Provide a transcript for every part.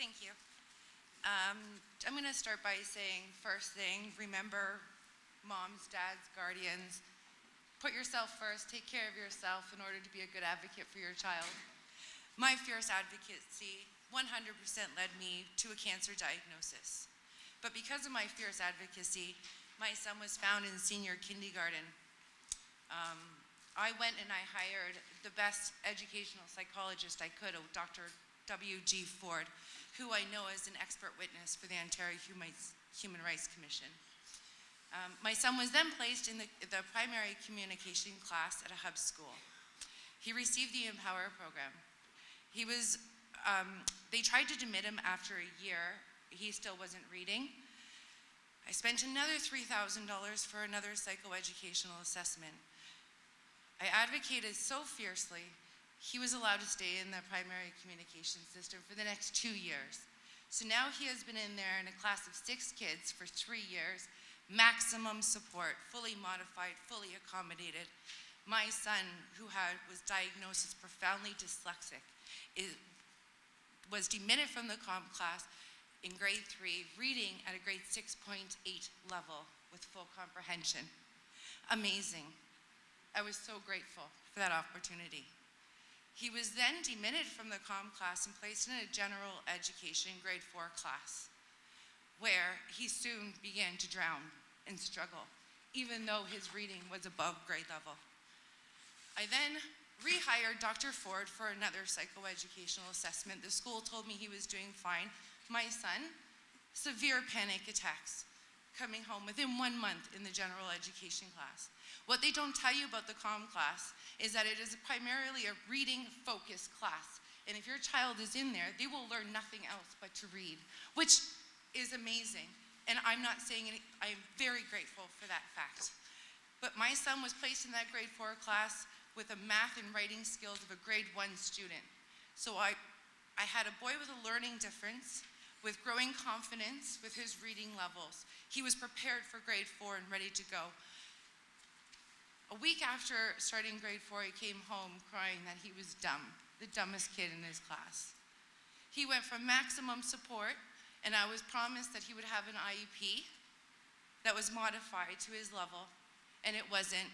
Thank you. I'm going to start by saying, first thing, remember moms, dads, guardians, put yourself first, take care of yourself in order to be a good advocate for your child. My fierce advocacy 100% led me to a cancer diagnosis. But because of my fierce advocacy, my son was found in senior kindergarten. I went and I hired the best educational psychologist I could, Dr. W.G. Ford, who I know is an expert witness for the Ontario Human Rights Commission. My son was then placed in the primary communication class at a hub school. He received the Empower program. They tried to demit him after a year. He still wasn't reading. I spent another $3,000 for another psychoeducational assessment. I advocated so fiercely, he was allowed to stay in the primary communication system for the next 2 years. So now he has been in there in a class of 6 kids for 3 years, maximum support, fully modified, fully accommodated. My son, who was diagnosed as profoundly dyslexic, was demitted from the comm class in grade 3, reading at a grade 6.8 level with full comprehension. Amazing. I was so grateful for that opportunity. He was then demitted from the comm class and placed in a general education grade 4 class, where he soon began to drown and struggle, even though his reading was above grade level. I then rehired Dr. Ford for another psychoeducational assessment. The school told me he was doing fine. My son, severe panic attacks, coming home within 1 month in the general education class. What they don't tell you about the comm class is that it is primarily a reading-focused class. And if your child is in there, they will learn nothing else but to read, which is amazing. And I'm not saying it, I'm very grateful for that fact. But my son was placed in that grade 4 class with the math and writing skills of a grade 1 student. So I had a boy with a learning difference, with growing confidence with his reading levels. He was prepared for grade 4 and ready to go. A week after starting grade 4, he came home crying that he was dumb, the dumbest kid in his class. He went from maximum support, and I was promised that he would have an IEP that was modified to his level, and it wasn't.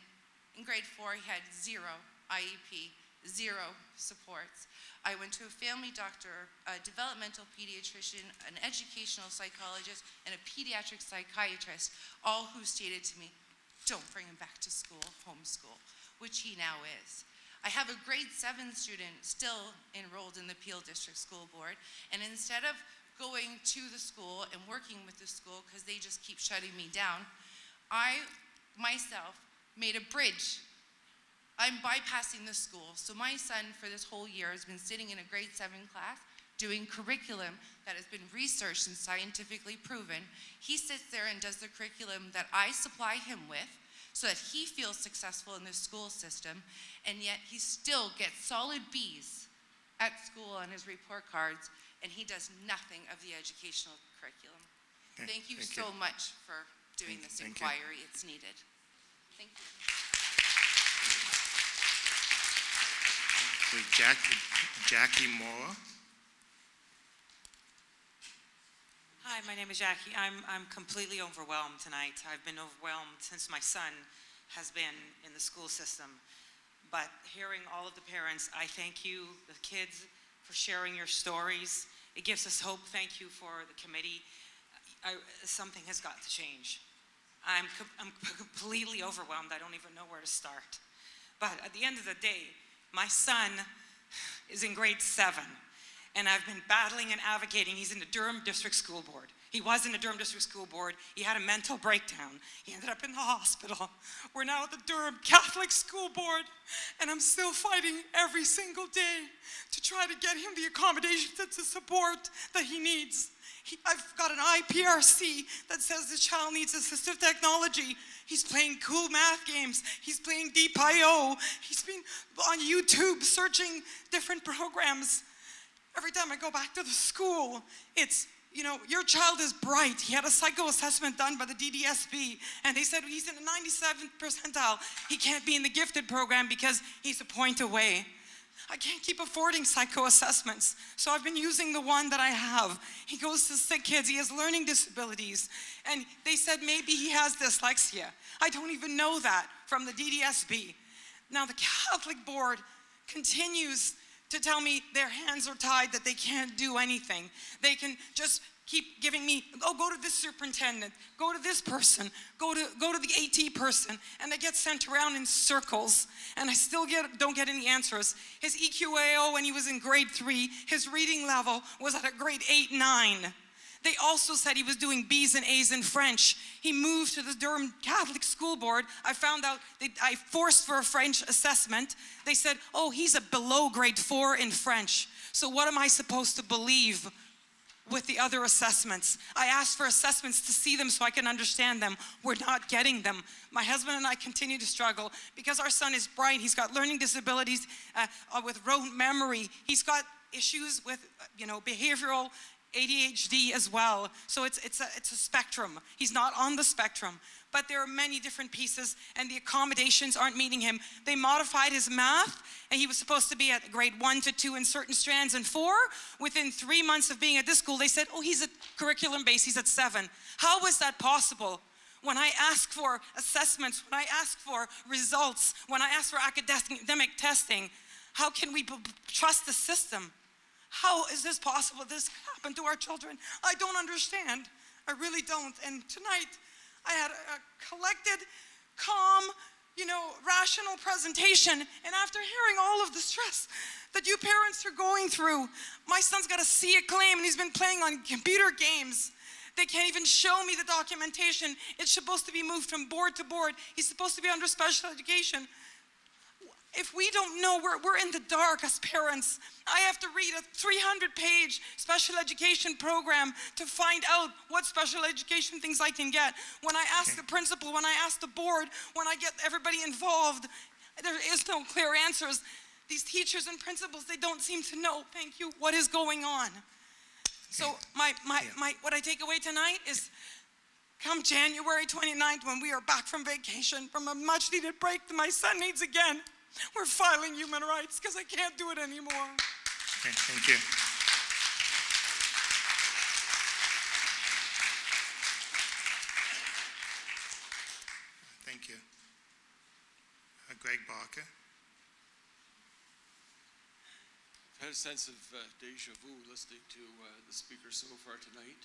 In grade 4, he had 0 IEP, 0 supports. I went to a family doctor, a developmental pediatrician, an educational psychologist, and a pediatric psychiatrist, all who stated to me, don't bring him back to school, homeschool, which he now is. I have a grade 7 student still enrolled in the Peel District School Board, and instead of going to the school and working with the school because they just keep shutting me down, I myself made a bridge. I'm bypassing the school. So my son for this whole year has been sitting in a grade 7 class doing curriculum that has been researched and scientifically proven. He sits there and does the curriculum that I supply him with so that he feels successful in the school system, and yet he still gets solid B's at school on his report cards, and he does nothing of the educational curriculum. Okay, thank you so much for doing this inquiry. It's needed. Thank you. So Jackie Moore. Hi, my name is Jackie. I'm completely overwhelmed tonight. I've been overwhelmed since my son has been in the school system. But hearing all of the parents, I thank you, the kids, for sharing your stories. It gives us hope. Thank you for the committee. Something has got to change. I'm completely overwhelmed. I don't even know where to start. But at the end of the day, my son is in grade 7, and I've been battling and advocating. He's in the Durham District School Board. He was in the Durham District School Board. He had a mental breakdown. He ended up in the hospital. We're now at the Durham Catholic School Board, and I'm still fighting every single day to try to get him the accommodations and the support that he needs. I've got an IPRC that says the child needs assistive technology. He's playing cool math games. He's playing Deep.io. He's been on YouTube searching different programs. Every time I go back to the school, it's, you know, your child is bright. He had a psycho assessment done by the DDSB, and they said he's in the 97th percentile. He can't be in the gifted program because he's a point away. I can't keep affording psycho-assessments, so I've been using the one that I have. He goes to sick kids, he has learning disabilities, and they said maybe he has dyslexia. I don't even know that from the DDSB. Now the Catholic Board continues to tell me their hands are tied, that they can't do anything. They can just keep giving me, oh, go to this superintendent, go to this person, go to the AT person, and I get sent around in circles, and I still don't get any answers. His EQAO, when he was in grade 3, his reading level was at a grade 8, 9. They also said he was doing B's and A's in French. He moved to the Durham Catholic School Board. I found out, I forced for a French assessment. They said, oh, he's a below grade 4 in French. So what am I supposed to believe with the other assessments? I asked for assessments to see them so I can understand them. We're not getting them. My husband and I continue to struggle because our son is bright. He's got learning disabilities with rote memory. He's got issues with, behavioral ADHD as well. So it's a spectrum. He's not on the spectrum. But there are many different pieces, and the accommodations aren't meeting him. They modified his math, and he was supposed to be at grade 1 to 2 in certain strands and 4. Within 3 months of being at this school, they said, oh, he's at curriculum base, he's at 7. How was that possible? When I ask for assessments, when I ask for results, when I ask for academic testing, how can we trust the system? How is this possible? This happened to our children. I don't understand. I really don't. And tonight, I had a collected, calm, rational presentation. And after hearing all of the stress that you parents are going through, my son's got a C acclaim and he's been playing on computer games. They can't even show me the documentation. It's supposed to be moved from board to board. He's supposed to be under special education. If we don't know, we're in the dark as parents. I have to read a 300-page special education program to find out what special education things I can get. When I ask the principal, when I ask the board, when I get everybody involved, there is no clear answers. These teachers and principals, they don't seem to know, thank you, what is going on. So what I take away tonight is, come January 29th, when we are back from vacation, from a much-needed break that my son needs again, we're filing human rights because I can't do it anymore. Okay, thank you. Thank you. Greg Barker. I've had a sense of deja vu listening to the speakers so far tonight.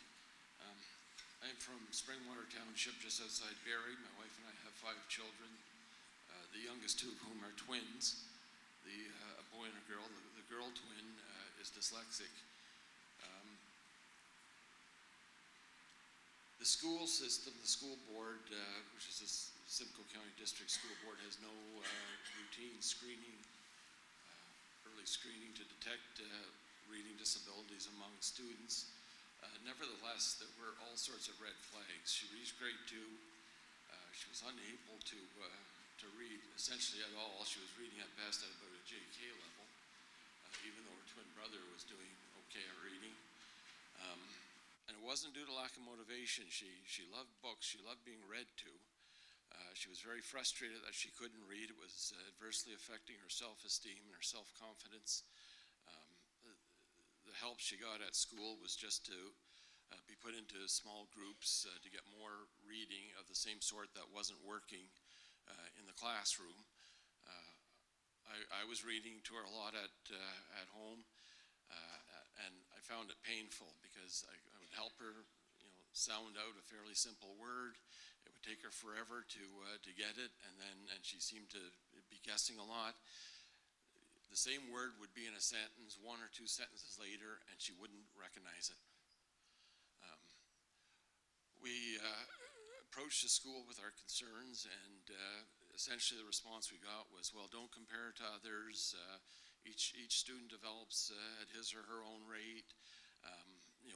I'm from Springwater Township, just outside Barrie. My wife and I have 5 children. The youngest 2 of whom are twins, a boy and a girl. The girl twin is dyslexic. The school system, the school board, which is the Simcoe County District School Board, has no routine screening, early screening to detect reading disabilities among students. Nevertheless, there were all sorts of red flags. She reached grade 2. She was unable to read essentially at all. She was reading at best at about a JK level, even though her twin brother was doing okay at reading. And it wasn't due to lack of motivation. She loved books. She loved being read to. She was very frustrated that she couldn't read. It was adversely affecting her self-esteem and her self-confidence. The help she got at school was just to be put into small groups to get more reading of the same sort that wasn't working in the classroom. I was reading to her a lot at home, and I found it painful because I would help her, sound out a fairly simple word. It would take her forever to get it, and she seemed to be guessing a lot. The same word would be in a sentence 1 or 2 sentences later, and she wouldn't recognize it. We approached the school with our concerns, and essentially the response we got was, well, don't compare to others. Each student develops at his or her own rate.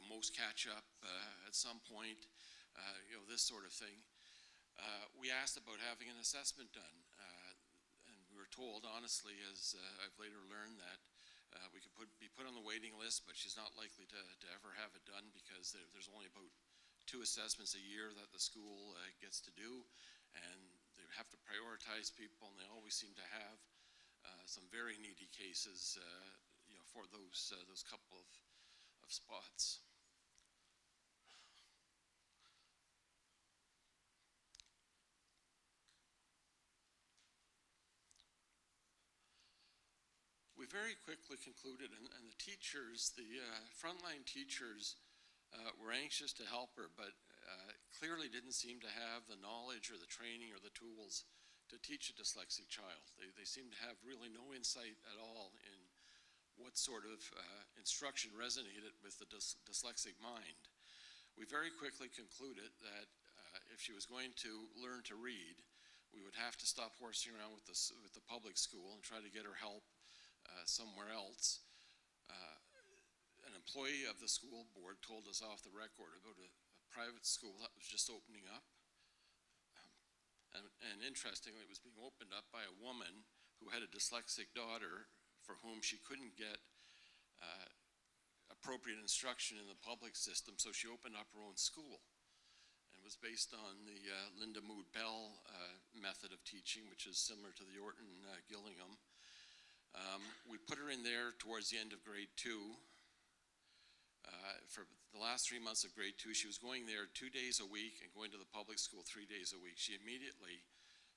Most catch up at some point, this sort of thing. We asked about having an assessment done, and we were told, honestly, as I've later learned, that we could be put on the waiting list, but she's not likely to ever have it done because there's only about 2 assessments a year that the school gets to do, and they have to prioritize people, and they always seem to have some very needy cases, for those couple of spots. We very quickly concluded, and the teachers, the frontline teachers, were anxious to help her, but clearly didn't seem to have the knowledge or the training or the tools to teach a dyslexic child. They seem to have really no insight at all in what sort of instruction resonated with the dyslexic mind. We very quickly concluded that if she was going to learn to read, we would have to stop horsing around with the public school and try to get her help somewhere else. An employee of the school board told us off the record about a private school that was just opening up. And interestingly, it was being opened up by a woman who had a dyslexic daughter for whom she couldn't get appropriate instruction in the public system, so she opened up her own school. And it was based on the Linda Mood Bell method of teaching, which is similar to the Orton Gillingham. We put her in there towards the end of grade 2. For the last 3 months of grade 2, she was going there 2 days a week and going to the public school 3 days a week. She immediately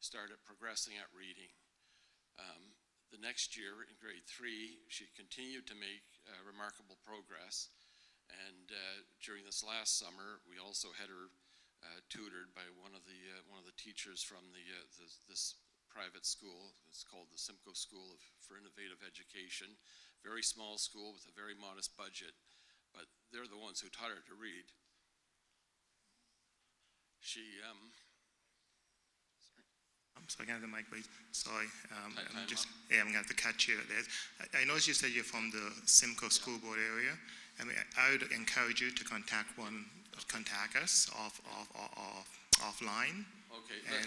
started progressing at reading. The next year in grade 3, she continued to make remarkable progress. And during this last summer, we also had her tutored by one of the teachers from this private school. It's called the Simcoe School for Innovative Education. Very small school with a very modest budget, but they're the ones who taught her to read. I'm sorry, can I have the mic, please? Sorry, I'm Time going up. to have to cut you there. I noticed you said you're from the Simcoe School Board area. I mean, I would encourage you to contact us offline. Okay, And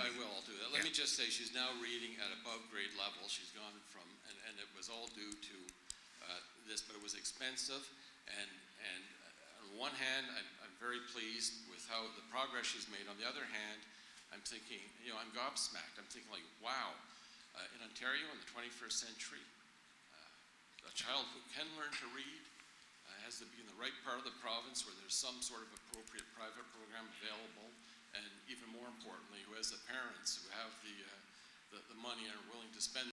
I will, I'll do that. Let me just say, she's now reading at above grade level. She's gone from, and it was all due to this, but it was expensive. And on one hand, I'm very pleased with how the progress she's made. On the other hand, I'm thinking, I'm gobsmacked. I'm thinking like, wow, in Ontario in the 21st century, a child who can learn to read has to be in the right part of the province where there's some sort of appropriate private program available, and even more importantly, who has the parents who have the money and are willing to spend